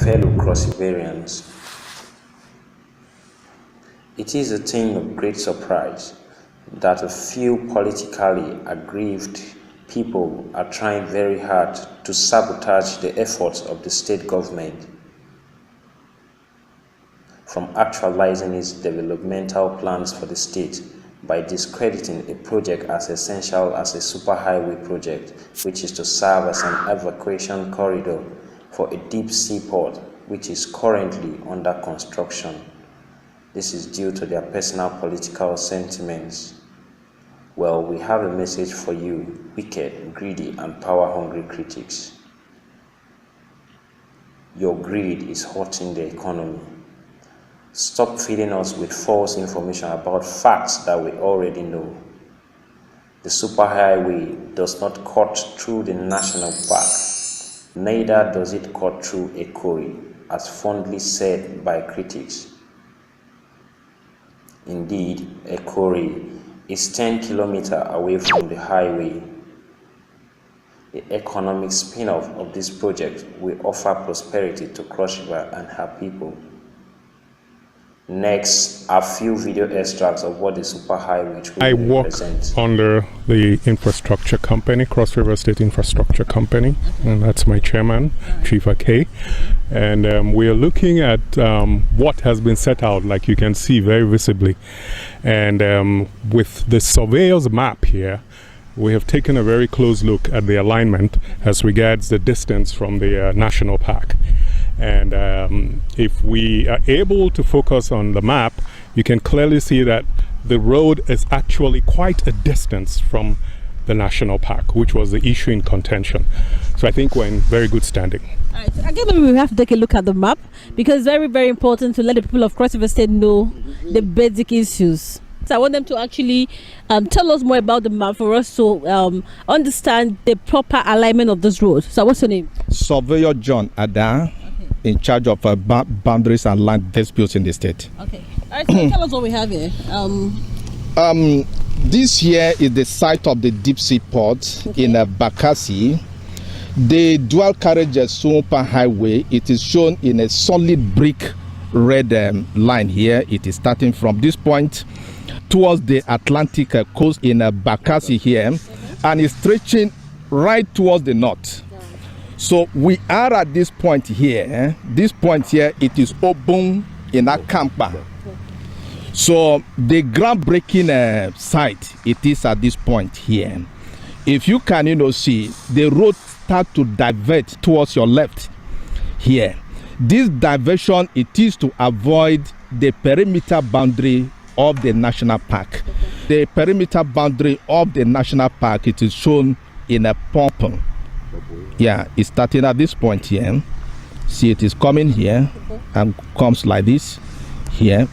fellow Crossivarians. It is a thing of great surprise that a few politically aggrieved people are trying very hard to sabotage the efforts of the state government from actualizing its developmental plans for the state by discrediting a project as essential as a superhighway project, which is to serve as an evacuation corridor for a deep sea port which is currently under construction. This is due to their personal political sentiments. Well, we have a message for you, wicked, greedy, and power-hungry critics. Your greed is hurting the economy. Stop feeding us with false information about facts that we already know. The superhighway does not cut through the national park. Neither does it cut through a quarry, as fondly said by critics. Indeed, a quarry is 10 kilometers away from the highway. The economic spin-off of this project will offer prosperity to Cross River and her people. Next, a few video extracts of what the superhighway truly represents. I work under the infrastructure company, Cross River State Infrastructure Company, and that's my chairman, Chief Ake. And we are looking at what has been set out, like you can see very visibly. And with the surveyor's map here, we have taken a very close look at the alignment as regards the distance from the national park. And if we are able to focus on the map, you can clearly see that the road is actually quite a distance from the national park, which was the issue in contention. So I think we're in very good standing. All right, so again, we have to take a look at the map because it's very, very important to let the people of Cross River State know the basic issues. So I want them to actually tell us more about the map for us to understand the proper alignment of this road. So what's your name? Surveyor John Ada, in charge of boundaries and land disputes in the state. Okay. All right, so tell us what we have here. This here is the site of the deep sea port in Bakassi. The dual carriage super highway, it is shown in a solid brick red line here. It is starting from this point towards the Atlantic coast in Bakassi here, and is stretching right towards the north. So we are at this point here. This point here, it is Obung in Akampa. So the groundbreaking site, it is at this point here. If you can, see the road start to divert towards your left here. This diversion, it is to avoid the perimeter boundary of the national park. The perimeter boundary of the national park, it is shown in a purple. Yeah, it's starting at this point here. See, it is coming here and comes like this here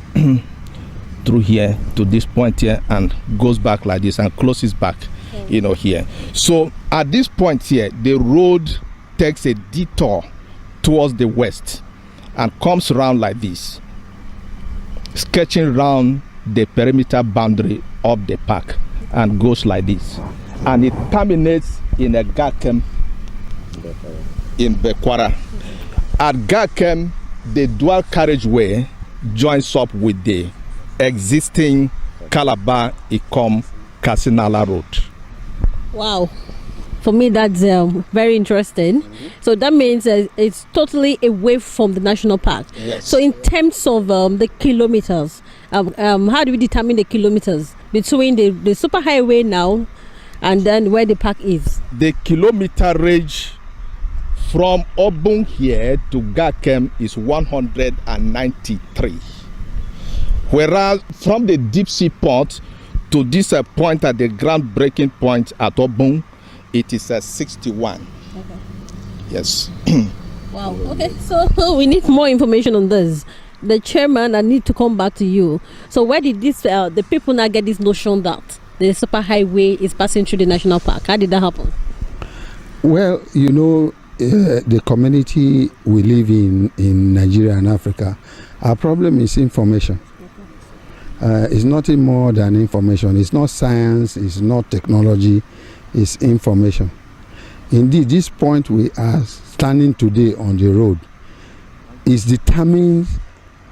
through here to this point here and goes back like this and closes back, here. So at this point here, the road takes a detour towards the west and comes around like this, sketching around the perimeter boundary of the park and goes like this, and it terminates in a Gakem in Bekwara. At Gakem, the dual carriageway joins up with the existing Calabar Ikom Kasinala Road. Wow. For me, that's very interesting. So that means it's totally away from the national park. Yes. So in terms of the kilometers, how do we determine the kilometers between the superhighway now and then where the park is? The kilometer range from Obung here to Gakem is 193. Whereas from the deep sea port to this point at the groundbreaking point at Obung, it is 61. Okay. Yes. Wow. Okay. So we need more information on this. The chairman, I need to come back to you. So where did this the people now get this notion that the superhighway is passing through the national park? How did that happen? Well, the community we live in Nigeria and Africa, our problem is information. It's nothing more than information. It's not science, it's not technology, it's information. Indeed, this point we are standing today on the road is determined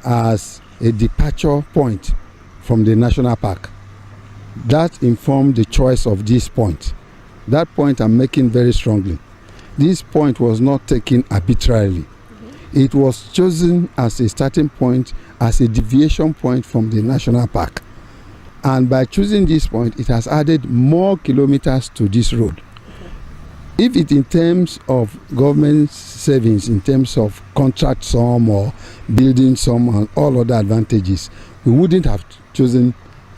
as a departure point from the national park. That informed the choice of this point. That point I'm making very strongly. This point was not taken arbitrarily. It was chosen as a starting point, as a deviation point from the national park. And by choosing this point, it has added more kilometers to this road. If it in terms of government savings, in terms of contract sum or building sum and all other advantages, we wouldn't have chosen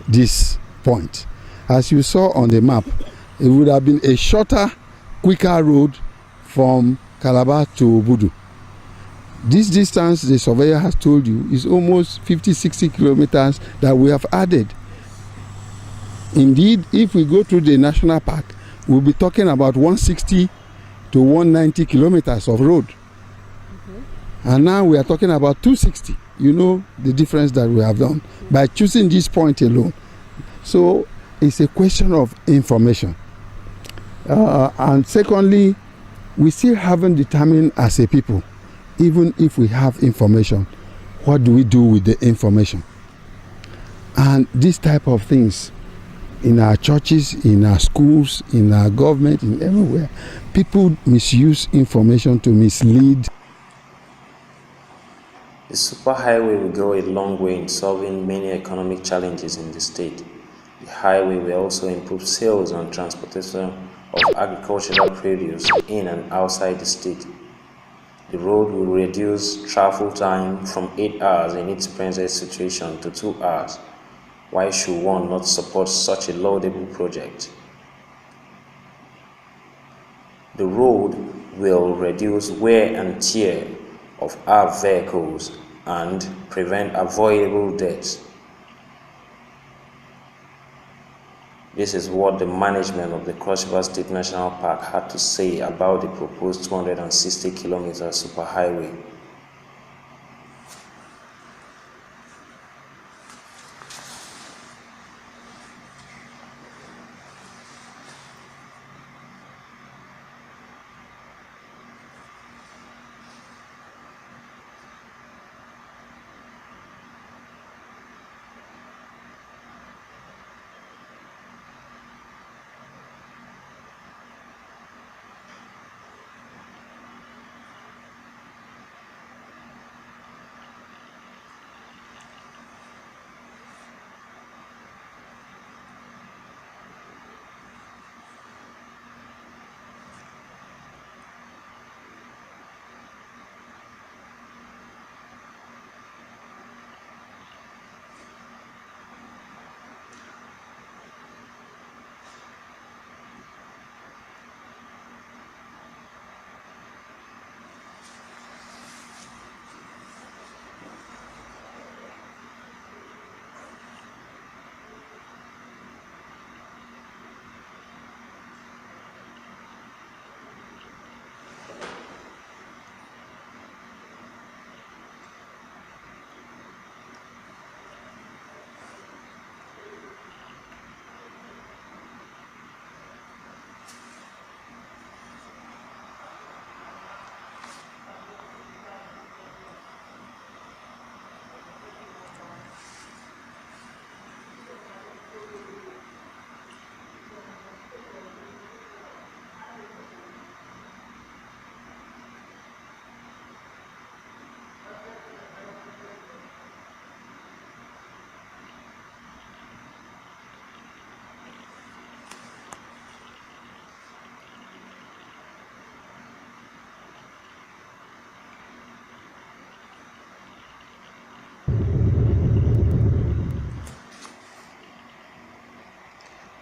this point. As you saw on the map, it would have been a shorter, quicker road from Calabar to Obudu. This distance, the surveyor has told you, is almost 50-60 kilometers that we have added. Indeed, if we go through the national park, we'll be talking about 160 to 190 kilometers of road. And now we are talking about 260. You know the difference that we have done by choosing this point alone. So it's a question of information. And secondly, we still haven't determined as a people, even if we have information, what do we do with the information? And these type of things, in our churches, in our schools, in our government, in everywhere, people misuse information to mislead. The superhighway will go a long way in solving many economic challenges in the state. The highway will also improve sales and transportation of agricultural produce in and outside the state. The road will reduce travel time from 8 hours in its present situation to 2 hours. Why should one not support such a laudable project? The road will reduce wear and tear of our vehicles and prevent avoidable deaths. This is what the management of the Cross River State National Park had to say about the proposed 260-kilometer superhighway.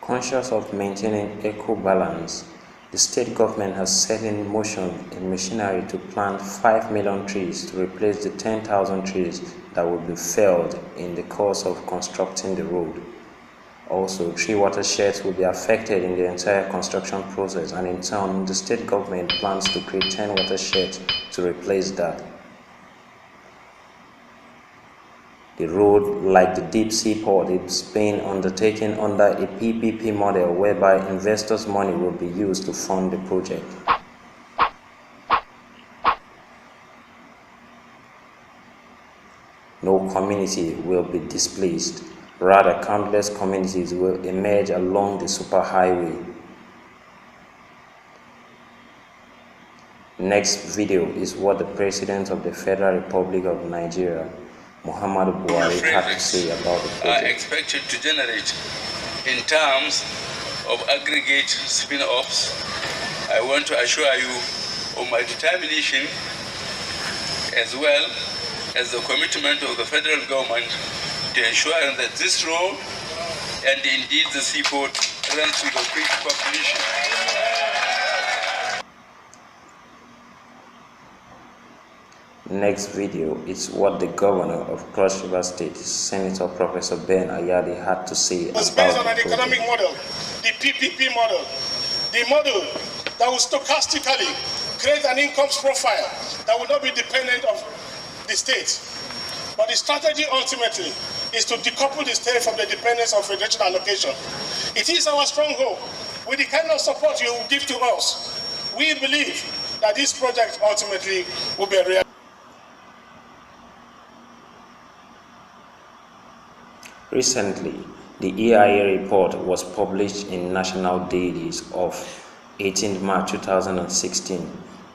Conscious of maintaining eco-balance, the state government has set in motion a machinery to plant 5 million trees to replace the 10,000 trees that will be felled in the course of constructing the road. Also, 3 watersheds will be affected in the entire construction process, and in turn, the state government plans to create 10 watersheds to replace that. The road, like the deep sea port, is being undertaken under a PPP model whereby investors' money will be used to fund the project. No community will be displaced. Rather, countless communities will emerge along the superhighway. Next video is what the President of the Federal Republic of Nigeria, Muhammadu Buhari, had to say about the project. Are expected to generate in terms of aggregate spin-offs. I want to assure you of my determination as well as the commitment of the federal government to ensure that this road and indeed the seaport runs with a quick population. Next video is what the governor of Cross River State, Senator Professor Ben Ayade, had to say about it's based on an the economic model, the PPP model, the model that will stochastically create an income profile that will not be dependent on the state. But the strategy ultimately is to decouple the state from the dependence of federation allocation. It is our stronghold. With the kind of support you give to us, we believe that this project ultimately will be a reality. Recently, the EIA report was published in National Dailies of 18 March 2016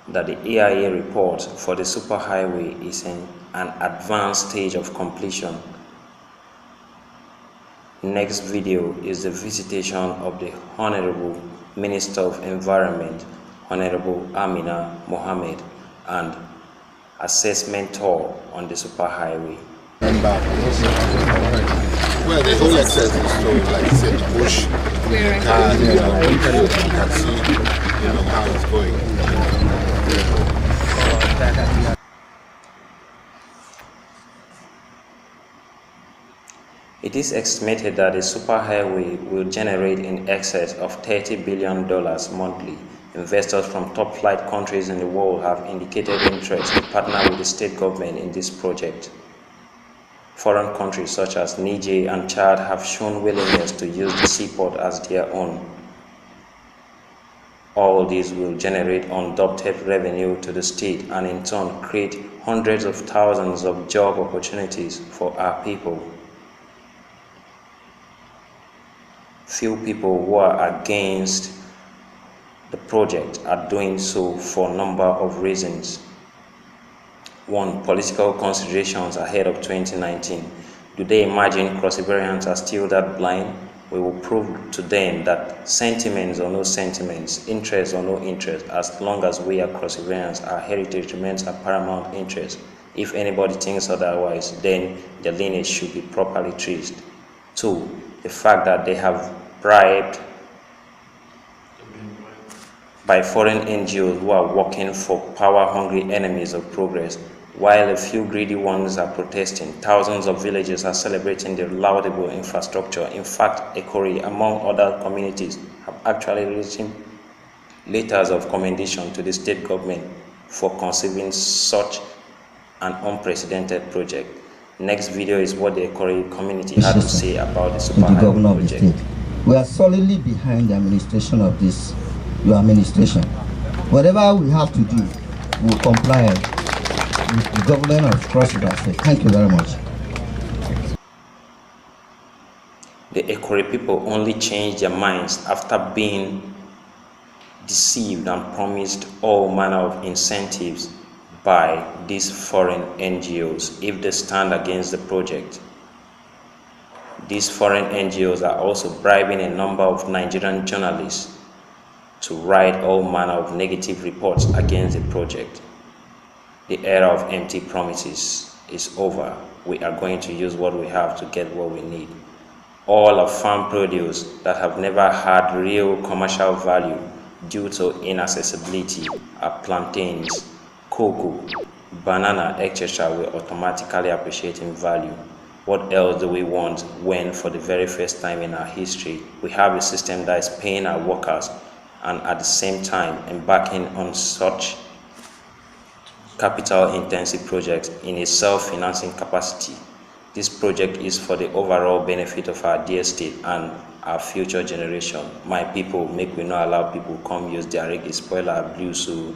that the EIA report for the superhighway is in an advanced stage of completion. Next video is the visitation of the Honorable Minister of Environment, Honorable Amina Mohammed, and assessment tour on the superhighway. Well, the whole access is so, like I said, bush, cars, you can see, how it's going. It is estimated that the superhighway will generate in excess of $30 billion monthly. Investors from top-flight countries in the world have indicated interest to partner with the state government in this project. Foreign countries such as Niger and Chad have shown willingness to use the seaport as their own. All these will generate undoubted revenue to the state and in turn create hundreds of thousands of job opportunities for our people. Few people who are against the project are doing so for a number of reasons. One, political considerations ahead of 2019. Do they imagine Cross Riverians are still that blind? We will prove to them that sentiments or no sentiments, interest or no interest, as long as we are Cross Riverians, our heritage remains our paramount interest. If anybody thinks otherwise, then their lineage should be properly traced. Two, the fact that they have bribed by foreign NGOs who are working for power-hungry enemies of progress. While a few greedy ones are protesting, thousands of villages are celebrating the laudable infrastructure. In fact, Ekori, among other communities, have actually written letters of commendation to the state government for conceiving such an unprecedented project. Next video is what the Ekori community had to say about the superhighway project. We are solidly behind the administration of this, your administration. Whatever we have to do, we will comply with the government of Cross River State. Thank you very much. The Ekori people only changed their minds after being deceived and promised all manner of incentives by these foreign NGOs if they stand against the project. These foreign NGOs are also bribing a number of Nigerian journalists to write all manner of negative reports against the project. The era of empty promises is over. We are going to use what we have to get what we need. All of farm produce that have never had real commercial value due to inaccessibility are plantains, cocoa, banana, etc. will automatically appreciate in value. What else do we want when, for the very first time in our history, we have a system that is paying our workers and at the same time embarking on such capital-intensive projects in a self-financing capacity? This project is for the overall benefit of our dear state and our future generation. My people, make we not allow people come use their reggae spoiler abuse. So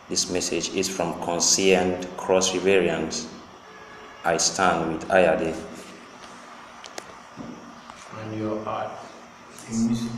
this message is from concerned Cross Riverians. I stand with Ayade. And your heart. In music.